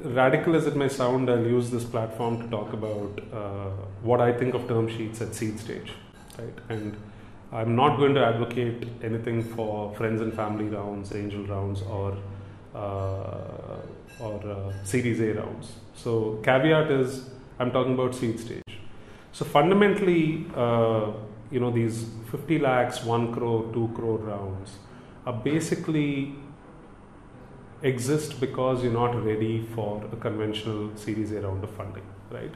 Radical as it may sound, I'll use this platform to talk about what I think of term sheets at seed stage, right? And I'm not going to advocate anything for friends and family rounds, angel rounds, or Series A rounds. So caveat is I'm talking about seed stage. So fundamentally, these 50 lakhs, 1 crore, 2 crore rounds are basically exist because you're not ready for a conventional Series A round of funding, right?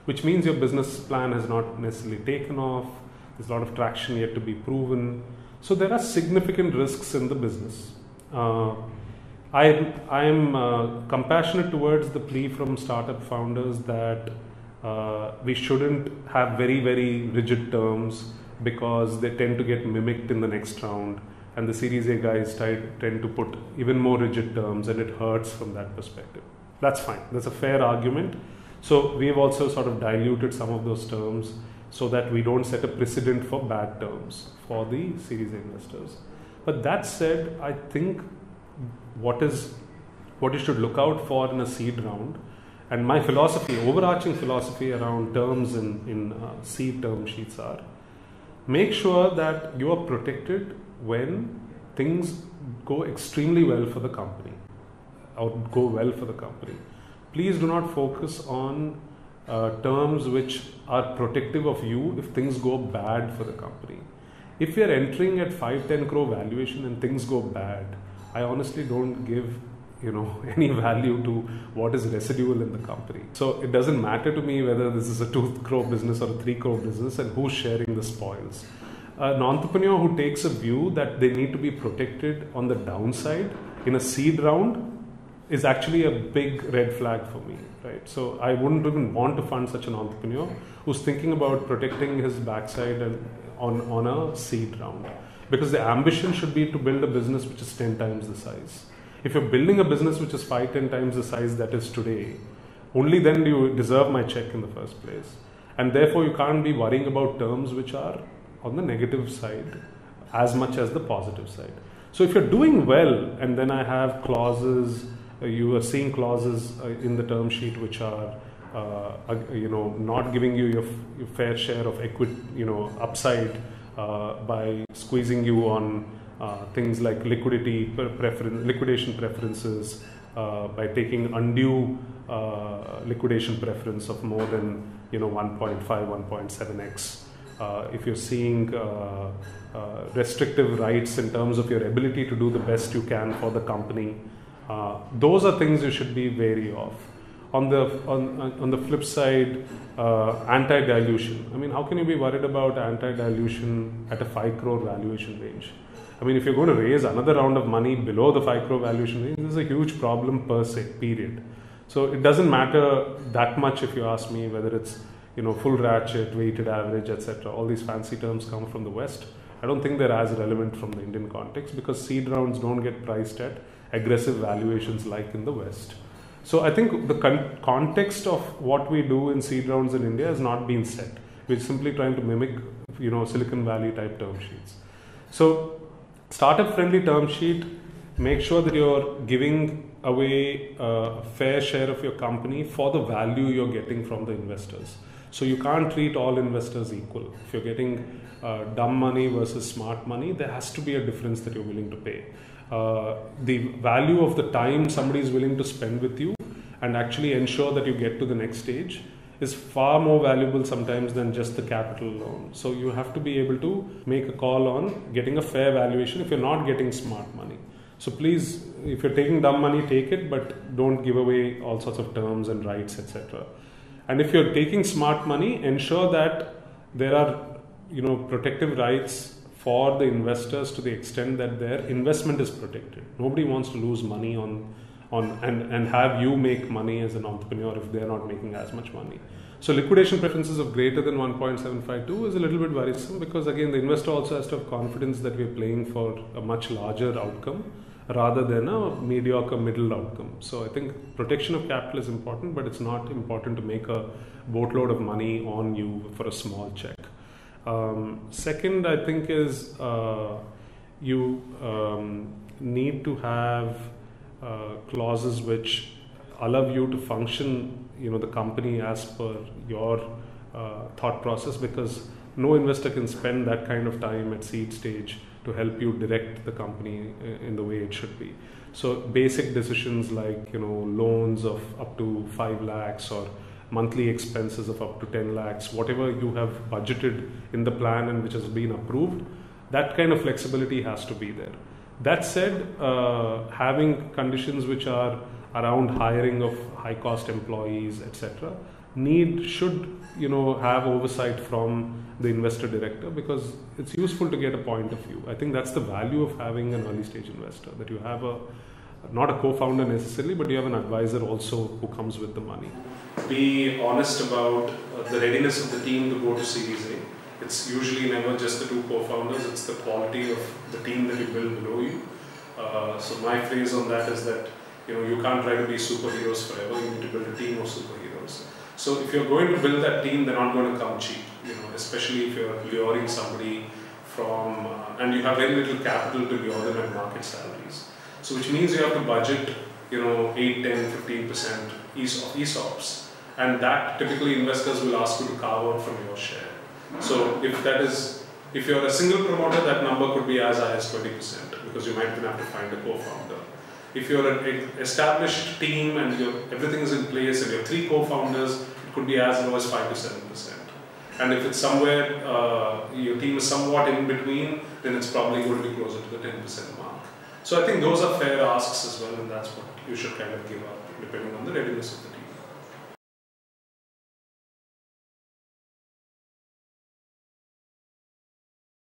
Which means your business plan has not necessarily taken off. There's a lot of traction yet to be proven. So there are significant risks in the business. I am compassionate towards the plea from startup founders that we shouldn't have very, very rigid terms because they tend to get mimicked in the next round. And the Series A guys tend to put even more rigid terms, and it hurts from that perspective. That's fine. That's a fair argument. So we have also sort of diluted some of those terms so that we don't set a precedent for bad terms for the Series A investors. But that said, I think what you should look out for in a seed round, and my philosophy, overarching philosophy around terms in seed term sheets are, make sure that you are protected when things go extremely well for the company or go well for the company. Please do not focus on terms which are protective of you if things go bad for the company. If you're entering at 5-10 crore valuation and things go bad, I honestly don't give any value to what is residual in the company. So it doesn't matter to me whether this is a 2 crore business or a 3 crore business and who's sharing the spoils. An entrepreneur who takes a view that they need to be protected on the downside in a seed round is actually a big red flag for me, right? So I wouldn't even want to fund such an entrepreneur who's thinking about protecting his backside and on a seed round, because the ambition should be to build a business which is 10 times the size. If you're building a business which is 5-10 times the size that is today, only then do you deserve my check in the first place. And therefore you can't be worrying about terms which are on the negative side as much as the positive side. So if you're doing well, and then I have clauses, you are seeing clauses in the term sheet which are not giving you your fair share of equity, upside by squeezing you on things like liquidation preferences, by taking undue liquidation preference of more than 1.5, 1.7x. If you're seeing restrictive rights in terms of your ability to do the best you can for the company, those are things you should be wary of. On the flip side, anti-dilution. I mean, how can you be worried about anti-dilution at a 5 crore valuation range? I mean, if you're going to raise another round of money below the 5 crore valuation range, this is a huge problem per se, period. So it doesn't matter that much if you ask me whether it's full ratchet, weighted average, etc. All these fancy terms come from the West. I don't think they're as relevant from the Indian context because seed rounds don't get priced at aggressive valuations like in the West. So I think the context of what we do in seed rounds in India has not been set. We're simply trying to mimic, Silicon Valley type term sheets. So startup friendly term sheet, make sure that you're giving away a fair share of your company for the value you're getting from the investors. So you can't treat all investors equal. If you're getting dumb money versus smart money, there has to be a difference that you're willing to pay. The value of the time somebody is willing to spend with you and actually ensure that you get to the next stage is far more valuable sometimes than just the capital loan. So you have to be able to make a call on getting a fair valuation if you're not getting smart money. So please, if you're taking dumb money, take it, but don't give away all sorts of terms and rights, etc. And if you're taking smart money, ensure that there are protective rights for the investors to the extent that their investment is protected. Nobody wants to lose money and have you make money as an entrepreneur if they're not making as much money. So liquidation preferences of greater than 1.752 is a little bit worrisome because again the investor also has to have confidence that we're playing for a much larger outcome rather than a mediocre middle outcome. So I think protection of capital is important, but it's not important to make a boatload of money on you for a small check. Second, I think is you need to have clauses which allow you to function, the company as per your thought process, because no investor can spend that kind of time at seed stage to help you direct the company in the way it should be. So basic decisions like loans of up to 5 lakhs or monthly expenses of up to 10 lakhs, whatever you have budgeted in the plan and which has been approved, that kind of flexibility has to be there. That said, having conditions which are around hiring of high cost employees, etc., should have oversight from the investor director, because it's useful to get a point of view. I think that's the value of having an early stage investor, that you have not a co-founder necessarily, but you have an advisor also who comes with the money. Be honest about the readiness of the team to go to Series A. It's usually never just the 2 co-founders, it's the quality of the team that you build below you. So my phrase on that is that you can't try to be superheroes forever, you need to build a team of superheroes. So if you're going to build that team, they're not going to come cheap, especially if you're luring somebody from, and you have very little capital to lure them at market salaries. So which means you have to budget, 8, 10, 15% ESOPs. And that typically investors will ask you to carve out from your share. So if you're a single promoter, that number could be as high as 20%, because you might then have to find a co-founder. If you're an established team and everything is in place and you're 3 co-founders, it could be as low as 5 to 7%. And if it's somewhere, your team is somewhat in between, then it's probably going to be closer to the 10% mark. So I think those are fair asks as well, and that's what you should kind of give up, depending on the readiness of the team.